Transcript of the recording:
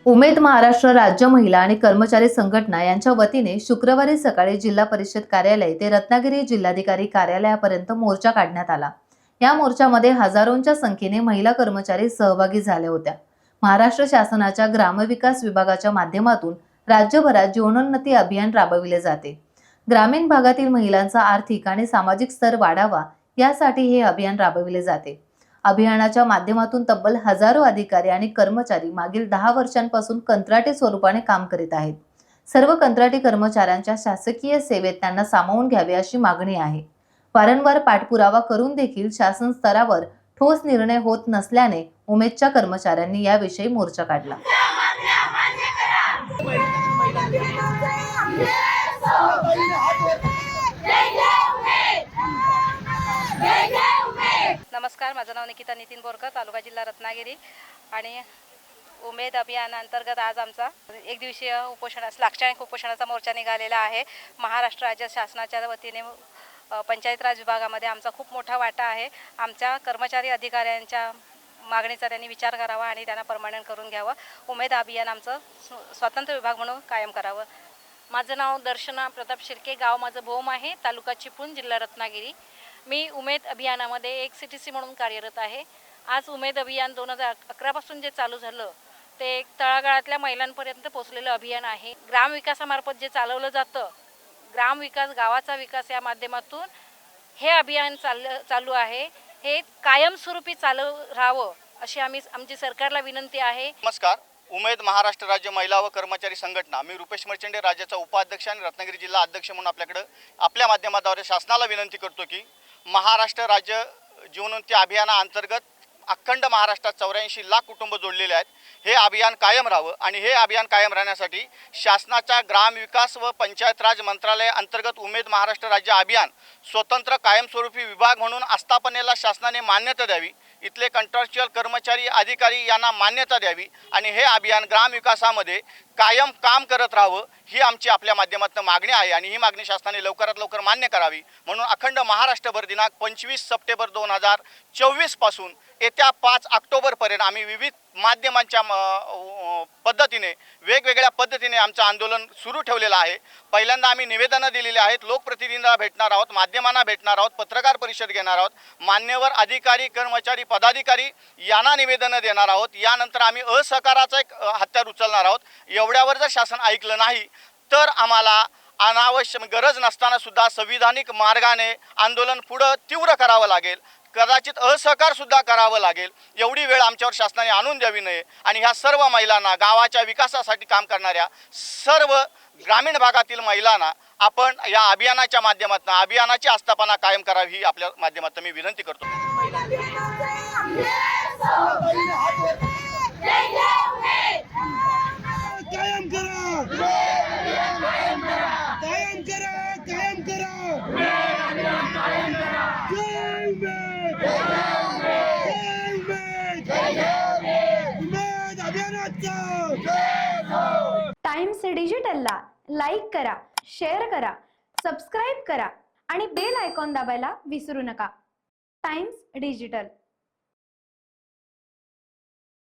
उमेद महाराष्ट्र राज्य महिला आणि कर्मचारी संघटना यांच्या वतीने शुक्रवारी सकाळी जिल्हा परिषद कार्यालय ते रत्नागिरी जिल्हाधिकारी कार्यालयापर्यंत मोर्चा काढण्यात आला। या मोर्चामध्ये हजारोंच्या संख्येने महिला कर्मचारी सहभागी झाल्या होत्या। महाराष्ट्र शासनाच्या ग्रामविकास विभागाच्या माध्यमातून राज्यभरात जीवनोन्नती अभियान राबविले जाते। ग्रामीण भागातील महिलांचा आर्थिक आणि सामाजिक स्तर वाढावा यासाठी हे अभियान राबविले जाते। अभियानाच्या माध्यमातून तब्बल हजारो अधिकारी आणि कर्मचारी मागील 10 वर्षांपासून कंत्राटी स्वरूपाने काम करीत आहेत। सर्व कंत्राटी कर्मचाऱ्यांच्या शासकीय सेवेत त्यांना सामावून घ्यावे अशी मागणी आहे। वारंवार पाठपुरावा करून देखील शासन स्तरावर ठोस निर्णय होत नसल्याने उमेदच्या कर्मचाऱ्यांनी याविषयी मोर्चा काढला। नमस्कार, माझं नाव निकिता नितीन बोरकर, तालुका जिल्हा रत्नागिरी। आणि उमेद अभियानांतर्गत आज आमचा एक दिवसीय लाक्षणिक उपोषणाचा मोर्चा निघालेला आहे। महाराष्ट्र राज्य शासनाच्या वतीने पंचायत राज विभागामध्ये आमचा खूप मोठा वाटा आहे। आमच्या कर्मचारी अधिकाऱ्यांच्या मागणीचा त्यांनी विचार करावा आणि त्यांना परमनंट करून घ्यावं। उमेद अभियान आमचं स्वतंत्र विभाग म्हणून कायम करावं। माझं नाव दर्शना प्रताप शिर्के, गाव माझं भोम आहे, तालुका चिपळूण, जिल्हा रत्नागिरी। मी उमेद अभियानामध्ये एक CTC म्हणून कार्यरत आहे। आज उमेद अभियान 2011 पासून जे चालू झालं ते एक तळागाळातल्या महिलांपर्यंत पोहोचलेलं अभियान आहे। ग्रामविकासामार्फत जे चालवलं जातं, ग्रामविकास गावाचा विकास या माध्यमातून हे अभियान चालू आहे। हे कायमस्वरूपी चालू राहावं अशी आमची सरकारला विनंती आहे। नमस्कार, उमेद महाराष्ट्र राज्य महिला व कर्मचारी संघटना, मी रुपेश मर्चेंडे, राज्याचा उपाध्यक्ष आणि रत्नागिरी जिल्हा अध्यक्ष म्हणून आपल्या माध्यमाद्वारे शासनाला विनंती करतो की महाराष्ट्र राज्य जीवनोन्नती अभियानाअंतर्गत अखंड महाराष्ट्रात 84 लाख कुटुंब जोडलेले आहेत। हे अभियान कायम राहावं आणि हे अभियान कायम राहण्यासाठी शासनाच्या ग्रामविकास व पंचायत राज मंत्रालय अंतर्गत उमेद महाराष्ट्र राज्य अभियान स्वतंत्र कायमस्वरूपी विभाग म्हणून आस्थापनेला शासनाने मान्यता द्यावी। इथले कंत्राटचुअल कर्मचारी अधिकारी यांना मान्यता द्यावी आणि हे अभियान ग्रामविकासामध्ये कायम काम करत राहावं ही आमची आपल्या माध्यमातून मागणी आहे आणि ही मागणी शासनाने लवकरात लवकर मान्य करावी। म्हणून अखंड महाराष्ट्रभर दिनांक 25 सप्टेंबर 2024 पासून येत्या 5 ऑक्टोबरपर्यंत आम्ही विविध माध्यमांच्या पद्धतीने वेगवेगळ्या पद्धतीने आमचं आंदोलन सुरू ठेवलेलं आहे। पहिल्यांदा आम्ही निवेदनं दिलेली आहेत, लोकप्रतिनिधींना भेटणार आहोत, माध्यमांना भेटणार आहोत, पत्रकार परिषद घेणार आहोत, मान्यवर अधिकारी कर्मचारी पदाधिकारी यांना निवेदनं देणार आहोत। यानंतर आम्ही असहकाराचं एक हत्यार उचलणार आहोत। एवढ्यावर जर शासन ऐकलं नाही तर आम्हाला अनावश्यक गरज नसताना सुद्धा संविधानिक मार्गाने आंदोलन पुढे तीव्र करावं लागेल, कदाचित असहकार सुद्धा करावं लागेल। एवढी वेळ आमच्यावर शासनाने आणून द्यावी नये आणि ह्या सर्व महिलांना, गावाच्या विकासासाठी काम करणाऱ्या सर्व ग्रामीण भागातील महिलांना आपण या अभियानाच्या माध्यमातून अभियानाची आस्थापना कायम करावी ही आपल्या माध्यमातून मी विनंती करतो। कायम करा, कायम करा, कायम करा, जय उमेद, उमेद अभियानाचा। टाइम्स डिजिटलला लाईक करा, शेअर करा, सबस्क्राईब करा आणि बेल आयकॉन दाबायला विसरू नका। Times digital.